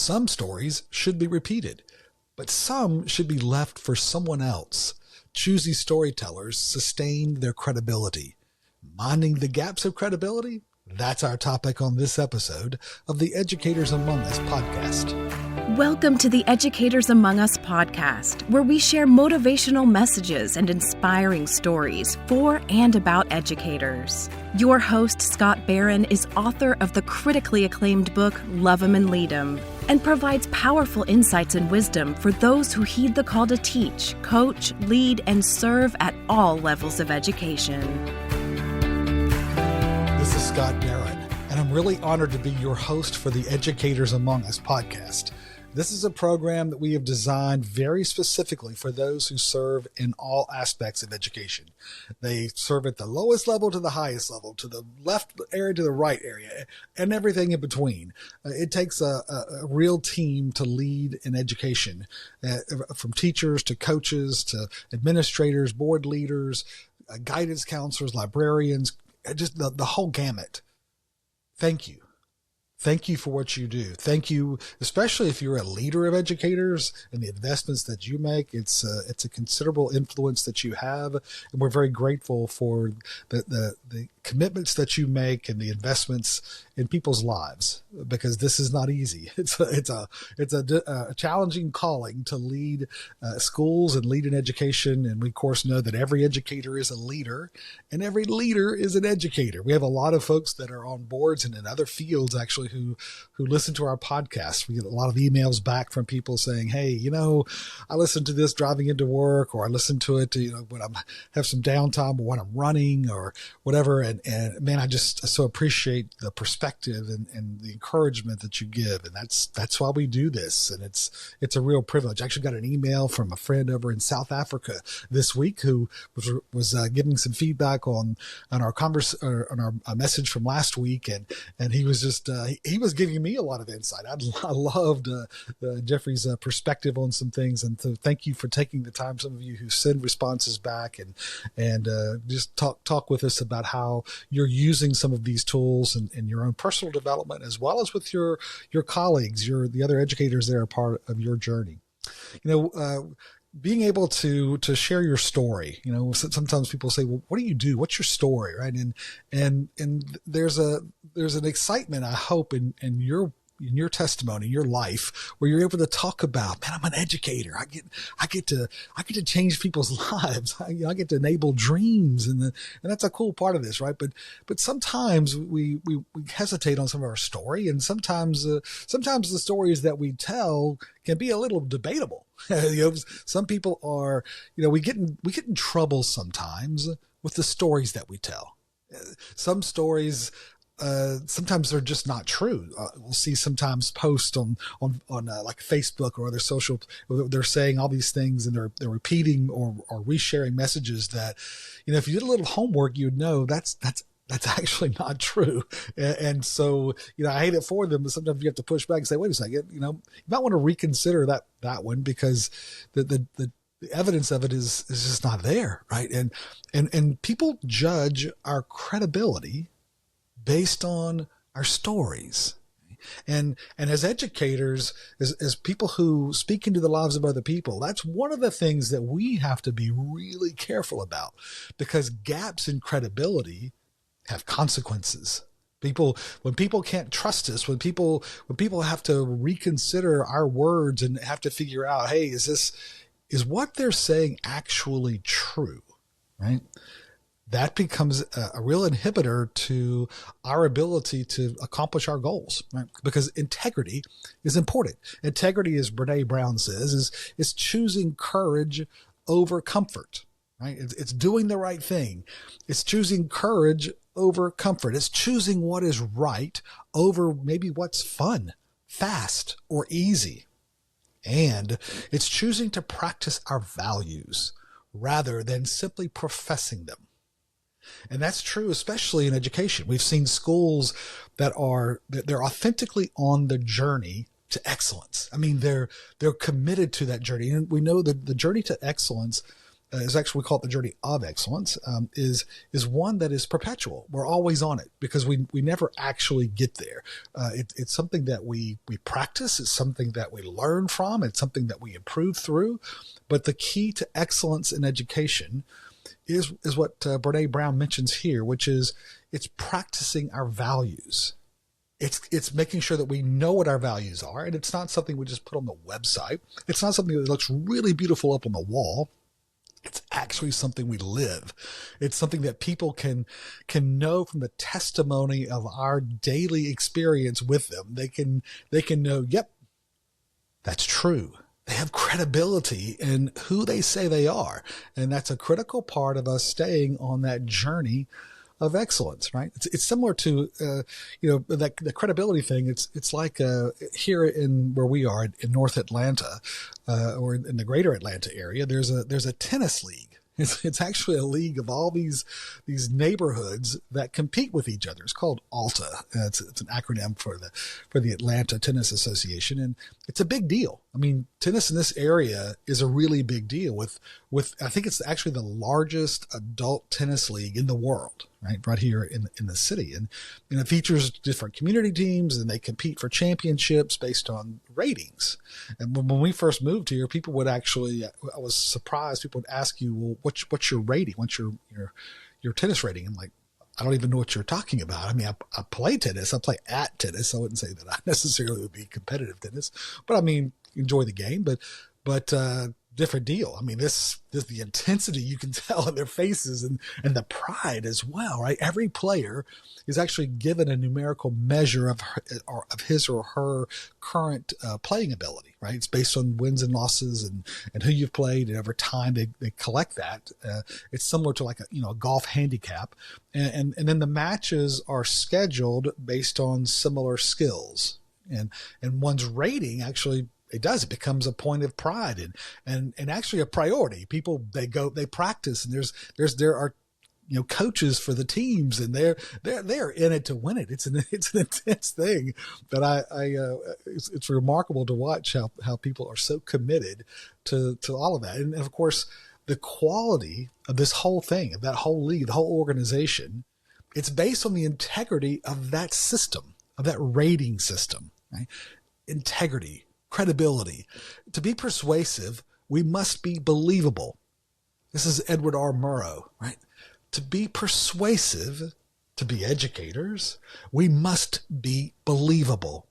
Some stories should be repeated, but some should be left for someone else. Choosy storytellers sustain their credibility. Minding the gaps of credibility? That's our topic on this episode of the Educators Among Us podcast. Welcome to the Educators Among Us podcast, where we share motivational messages and inspiring stories for and about educators. Your host, Scott Barron, is author of the critically acclaimed book, Love 'Em and Lead 'Em, and provides powerful insights and wisdom for those who heed the call to teach, coach, lead, and serve at all levels of education. This is Scott Barron, and I'm really honored to be your host for the Educators Among Us podcast. This is a program that we have designed very specifically for those who serve in all aspects of education. They serve at the lowest level to the highest level, to the left area to the right area, and everything in between. It takes a real team to lead in education, from teachers to coaches to administrators, board leaders, guidance counselors, librarians, just the whole gamut. Thank you. Thank you for what you do. Thank you, especially if you're a leader of educators and the investments that you make. It's a considerable influence that you have, and we're very grateful for the commitments that you make and the investments in people's lives, because this is not easy. It's a challenging calling to lead schools and lead in education, and we of course know that every educator is a leader, and every leader is an educator. We have a lot of folks that are on boards and in other fields actually who listen to our podcast. We get a lot of emails back from people saying, "Hey, I listened to this driving into work, or I listened to it, when I have some downtime or when I'm running or whatever." And man, I just so appreciate the perspective and the encouragement that you give. And that's why we do this. And it's a real privilege. I actually got an email from a friend over in South Africa this week who was giving some feedback on our message from last week. And he was just, he was giving me a lot of insight. I loved Jeffrey's perspective on some things. And so thank you for taking the time, some of you who send responses back and just talk with us about how you're using some of these tools in your own personal development, as well as with your colleagues, the other educators that are part of your journey. Being able to share your story. Sometimes people say, "Well, what do you do? What's your story?" Right? And there's an excitement, I hope, in your testimony, your life, where you're able to talk about, "Man, I'm an educator. I get to change people's lives. I get to enable dreams," and that's a cool part of this, right? But sometimes we hesitate on some of our story, and sometimes the stories that we tell can be a little debatable. Some people are, we get in trouble sometimes with the stories that we tell. Some stories, sometimes they're just not true. We'll see sometimes posts on like Facebook or other social, they're saying all these things and they're repeating or resharing messages that, if you did a little homework, you'd know that's actually not true. And so, I hate it for them, but sometimes you have to push back and say, "Wait a second, you might want to reconsider that one, because the evidence of it is just not there." Right. And people judge our credibility based on our stories. And as educators, as people who speak into the lives of other people, that's one of the things that we have to be really careful about, because gaps in credibility have consequences. When people can't trust us, when people have to reconsider our words and have to figure out, hey, is what they're saying actually true, right? That becomes a real inhibitor to our ability to accomplish our goals, right? Because integrity is important. Integrity, as Brene Brown says, is choosing courage over comfort, right? It's doing the right thing. It's choosing courage over comfort. It's choosing what is right over maybe what's fun, fast, or easy. And it's choosing to practice our values rather than simply professing them. And that's true, especially in education. We've seen schools they're authentically on the journey to excellence. I mean, they're committed to that journey. And we know that the journey to excellence is actually, we call it the journey of excellence, is one that is perpetual. We're always on it because we never actually get there. It's something that we practice. It's something that we learn from. It's something that we improve through. But the key to excellence in education is what Brene Brown mentions here, which is it's practicing our values. It's making sure that we know what our values are, and it's not something we just put on the website. It's not something that looks really beautiful up on the wall. It's actually something we live. It's something that people can know from the testimony of our daily experience with them. They can know, yep, that's true. They have credibility in who they say they are, and that's a critical part of us staying on that journey of excellence, right? It's similar to, that the credibility thing. It's like, here in where we are in North Atlanta, or in the greater Atlanta area, there's a tennis league. It's actually a league of all these neighborhoods that compete with each other. It's called ALTA. It's an acronym for the Atlanta Tennis Association, and it's a big deal. I mean, tennis in this area is a really big deal. With I think it's actually the largest adult tennis league in the world, right here in the city, and it features different community teams, and they compete for championships based on ratings. And when we first moved here, people would actually, I was surprised, people would ask you, well, what's your rating? What's your tennis rating? I'm like, I don't even know what you're talking about. I mean, I play tennis. I play at tennis. I wouldn't say that I necessarily would be competitive tennis, but I mean, enjoy the game, but different deal. I mean, this the intensity you can tell in their faces, and the pride as well, right? Every player is actually given a numerical measure of his or her current playing ability, right? It's based on wins and losses and who you've played, and over time they collect that. It's similar to like a golf handicap, and then the matches are scheduled based on similar skills, and one's rating actually. It becomes a point of pride and actually a priority. People, they practice, and there are, coaches for the teams, and they're in it to win it. It's an intense thing, but it's remarkable to watch how people are so committed to all of that. And of course, the quality of this whole thing, of that whole league, the whole organization, it's based on the integrity of that system, of that rating system, right? Integrity. Credibility. To be persuasive, we must be believable. This is Edward R. Murrow, right? To be persuasive, to be educators, we must be believable.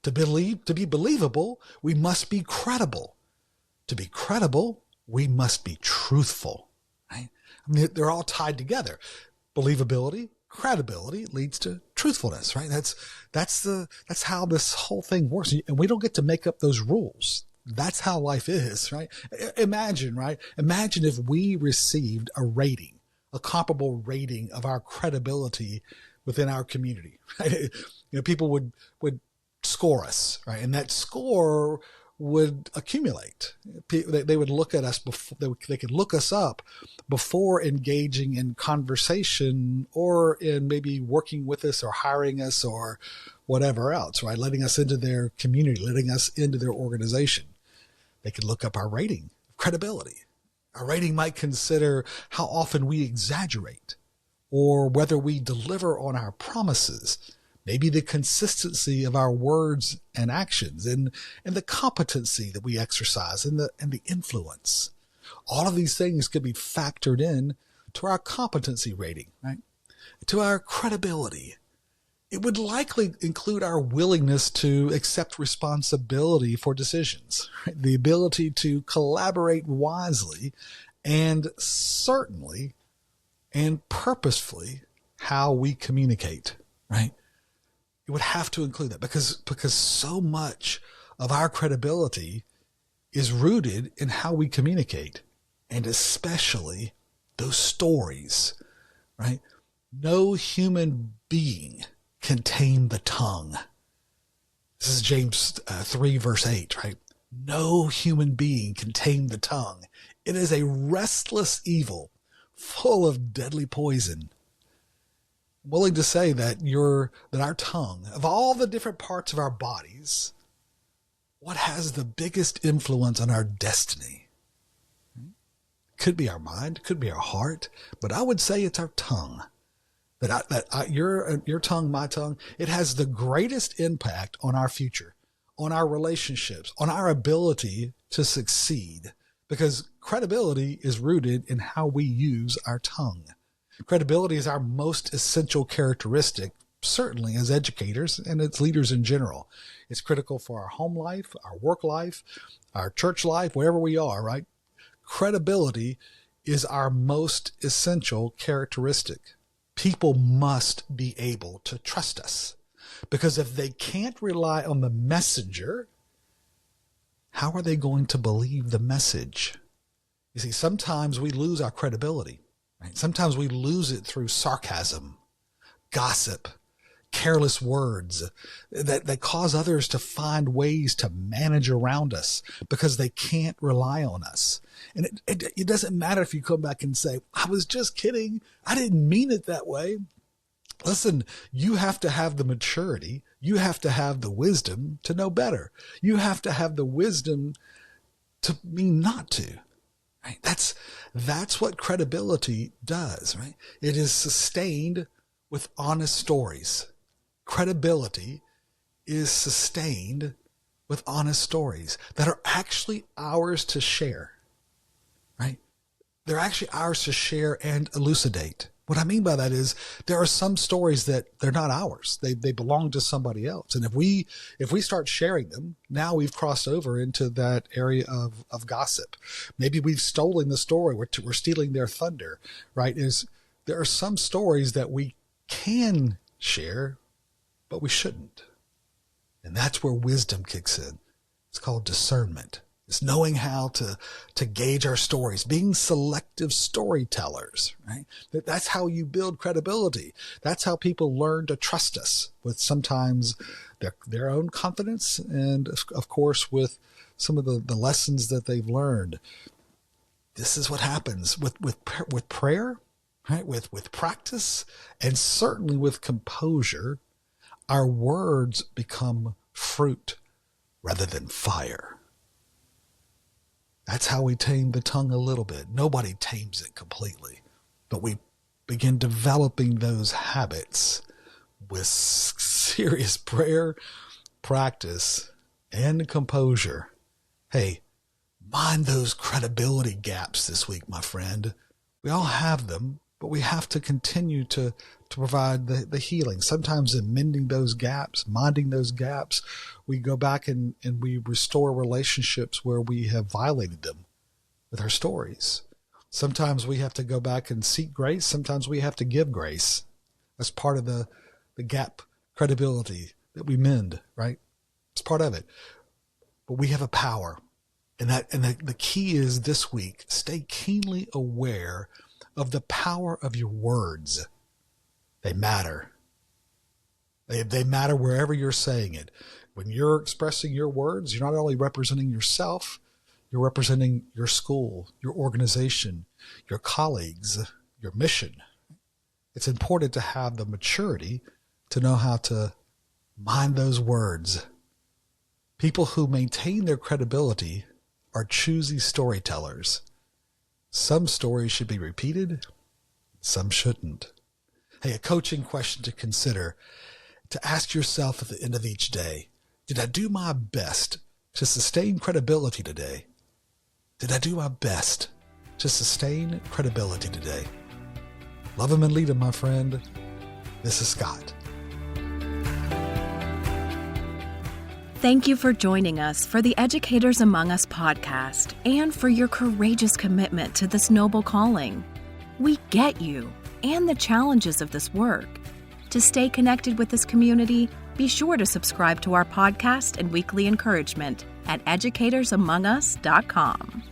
To be believable, we must be credible. To be credible, we must be truthful, right? I mean, they're all tied together. Believability, credibility leads to truthfulness, right? That's how this whole thing works. And we don't get to make up those rules. That's how life is, right? Imagine if we received a rating, a comparable rating of our credibility within our community, right? People would score us, right? And that score would accumulate. They would look at us before they could look us up before engaging in conversation or in maybe working with us or hiring us or whatever else, right? Letting us into their community, letting us into their organization. They could look up our rating of credibility. Our rating might consider how often we exaggerate or whether we deliver on our promises. Maybe the consistency of our words and actions, and the competency that we exercise, and the influence. All of these things could be factored in to our competency rating, right? To our credibility. It would likely include our willingness to accept responsibility for decisions, right? The ability to collaborate wisely, and certainly and purposefully how we communicate, right? It would have to include that because so much of our credibility is rooted in how we communicate, and especially those stories, right? No human being can tame the tongue. This is James 3 verse 8, right? No human being can tame the tongue. It is a restless evil full of deadly poison. I'm willing to say that our tongue, of all the different parts of our bodies, what has the biggest influence on our destiny? Could be our mind, could be our heart, but I would say it's our tongue. Your tongue, my tongue, it has the greatest impact on our future, on our relationships, on our ability to succeed, because credibility is rooted in how we use our tongue. Credibility is our most essential characteristic, certainly as educators and as leaders in general. It's critical for our home life, our work life, our church life, wherever we are, right? Credibility is our most essential characteristic. People must be able to trust us, because if they can't rely on the messenger, how are they going to believe the message? You see, sometimes we lose our credibility, right? Sometimes we lose it through sarcasm, gossip, careless words that cause others to find ways to manage around us because they can't rely on us. And it doesn't matter if you come back and say, I was just kidding. I didn't mean it that way. Listen, you have to have the maturity. You have to have the wisdom to know better. You have to have the wisdom to mean not to. Right? That's what credibility does, right? It is sustained with honest stories. Credibility is sustained with honest stories that are actually ours to share, right? They're actually ours to share and elucidate. What I mean by that is there are some stories that they're not ours. They belong to somebody else. And if we start sharing them, now we've crossed over into that area of gossip. Maybe we've stolen the story. We're stealing their thunder, right? There are some stories that we can share, but we shouldn't. And that's where wisdom kicks in. It's called discernment. It's knowing how to gauge our stories, being selective storytellers, right? That's how you build credibility. That's how people learn to trust us with sometimes their own confidence and, of course, with some of the lessons that they've learned. This is what happens with prayer, right? With practice, and certainly with composure. Our words become fruit rather than fire. That's how we tame the tongue a little bit. Nobody tames it completely, but we begin developing those habits with serious prayer, practice, and composure. Hey, mind those credibility gaps this week, my friend. We all have them, but we have to continue to provide the healing. Sometimes in mending those gaps, minding those gaps, we go back and we restore relationships where we have violated them with our stories. Sometimes we have to go back and seek grace. Sometimes we have to give grace. That's part of the gap credibility that we mend, right? It's part of it. But we have a power. And the key is this week, stay keenly aware of the power of your words. They matter. They matter wherever you're saying it. When you're expressing your words, you're not only representing yourself, you're representing your school, your organization, your colleagues, your mission. It's important to have the maturity to know how to mind those words. People who maintain their credibility are choosy storytellers. Some stories should be repeated, some shouldn't. Hey, a coaching question to consider, to ask yourself at the end of each day, did I do my best to sustain credibility today? Did I do my best to sustain credibility today? Love him and lead him, my friend. This is Scott. Thank you for joining us for the Educators Among Us podcast and for your courageous commitment to this noble calling. We get you and the challenges of this work. To stay connected with this community, be sure to subscribe to our podcast and weekly encouragement at educatorsamongus.com.